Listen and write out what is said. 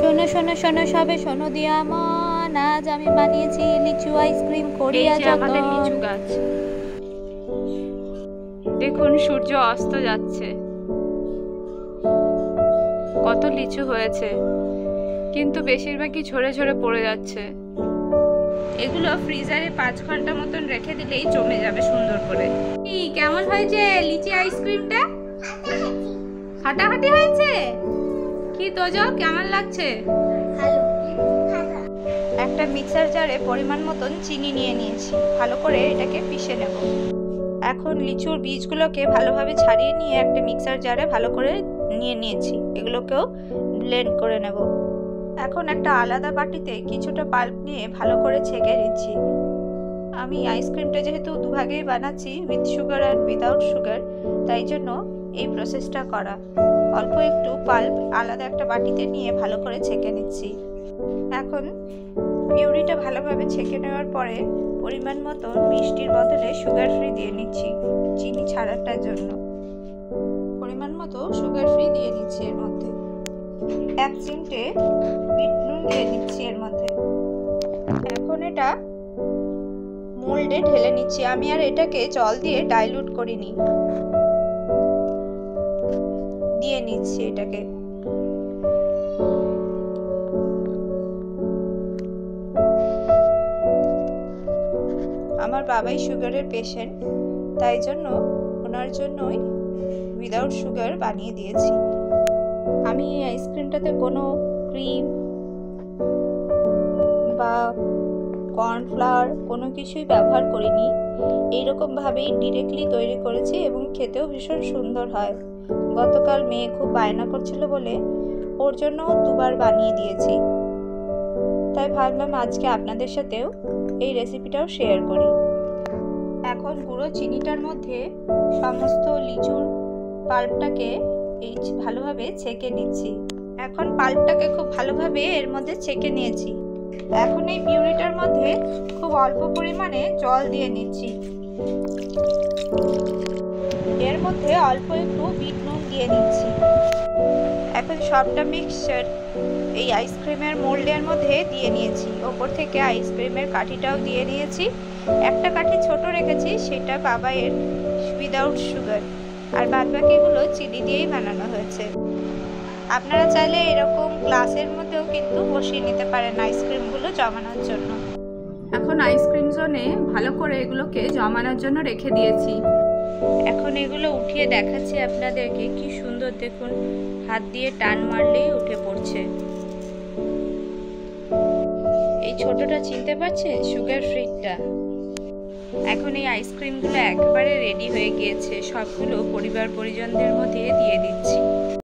শোনো শোনো শোনো সবে শোনো দিয়া মন, আজ আমি বানিয়েছি লিচু আইসক্রিম কোরিয়া আমাদের লিচু গাছ। দেখুন সূর্য অস্ত যাচ্ছে, কত লিচু হয়েছে, কিন্তু বেশিরভাগই ঝরে ঝরে পড়ে যাচ্ছে। এগুলো ফ্রিজারে 5 ঘন্টা মতন রেখে দিলেই জমে যাবে সুন্দর করে। কি কেমন হয়েছে লিচি আইসক্রিমটা? ফাটাফাটি হয়েছে? কি তোজো কেমন লাগছে? একটা মিক্সার জারে পরিমাণ মতন চিনি নিয়ে নিয়েছি, ভালো করে এটাকে পিষে নেব। এখন লিচুর বীজগুলোকে ভালোভাবে ছাড়িয়ে নিয়ে একটা মিক্সার জারে ভালো করে নিয়ে নিয়েছি, এগুলোকেও ব্লেন্ড করে নেব। এখন একটা আলাদা বাটিতে কিছুটা পাল্প নিয়ে ভালো করে ছেঁকে নিচ্ছি। আমি আইসক্রিমটা যেহেতু দুভাগেই বানাচ্ছি, উইথ সুগার আর উইদাউট সুগার, তাই জন্য এই প্রসেসটা করা। অল্প একটু পাল্প আলাদা একটা বাটিতে নিয়ে ভালো করে ছেঁকে নিচ্ছি। এখন পিউরিটা ভালোভাবে ছেঁকে নেওয়ার পরে পরিমাণ মতো মিষ্টির বদলে সুগার ফ্রি দিয়ে নিচ্ছি, চিনি ছাড়াটার জন্য। পরিমাণ মতো সুগার ফ্রি দিয়ে নিচ্ছি এর মধ্যে। 1 চিমটে বিট নুন দিয়ে নিচ্ছি এর মধ্যে। এখন এটা মোল্ডে ঢেলে নিচ্ছি। আমি আর এটাকে জল দিয়ে ডাইলুট করিনি, দিয়ে নিচ্ছি এটাকে। আমার বাবাই সুগারের পেশেন্ট, তাই জন্য ওনার জন্যই উইদাউট সুগার বানিয়ে দিয়েছি। আমি এই আইসক্রিমটাতে কোনো ক্রিম বা কর্নফ্লাওয়ার কোনো কিছুই ব্যবহার করিনি, এইরকম ভাবেই ডিরেক্টলি তৈরি করেছি এবং খেতেও ভীষণ সুন্দর হয়। গতকাল মেয়ে খুব বায়না করছিল বলে ওর জন্য 2 বার বানিয়ে দিয়েছি, তাই ভাবলাম আজকে আপনাদের সাথেও এই রেসিপিটাও শেয়ার করি। এখন গুঁড়ো চিনিটার মধ্যে সমস্ত লিচুর পাল্পটাকে ভালোভাবে ছেঁকে নিচ্ছি। এখন পাল্পটাকে খুব ভালোভাবে এর মধ্যে ছেঁকে নিয়েছি। এখন এই পিউরিটার মধ্যে খুব অল্প পরিমাণে জল দিয়ে নিচ্ছি। এর মধ্যে অল্প একটু বিট নুন দিয়ে নিচ্ছি। এখন সবটা মিক্সচার এই আইসক্রিমের মোল্ডের মধ্যে দিয়ে নিয়েছি। ওপর থেকে আইসক্রিমের কাঠিটাও দিয়ে নিয়েছি। একটা কাঠি ছোট রেখেছি, সেটা বাবাইয়ের উইদাউট সুগার, আর বাদবাকিগুলো চিনি দিয়েই বানানো হয়েছে। আপনারা চাইলে এরকম গ্লাসের মধ্যেও কিন্তু বসিয়ে নিতে পারেন আইসক্রিমগুলো জমানোর জন্য। এখন আইসক্রিম জোনে ভালো করে এগুলোকে জমানোর জন্য রেখে দিয়েছি। এখন এগুলো উঠিয়ে দেখাচ্ছি আপনাদেরকে, কি সুন্দর দেখুন, হাত দিয়ে টান মারলেই উঠে পড়ছে। এই ছোটটা চিনতে পারছেন, সুগার ফ্রিটা। এখন এই আইসক্রিমগুলো একেবারে রেডি হয়ে গিয়েছে, সবগুলো পরিবার পরিজনদের মধ্যে দিয়ে দিচ্ছি।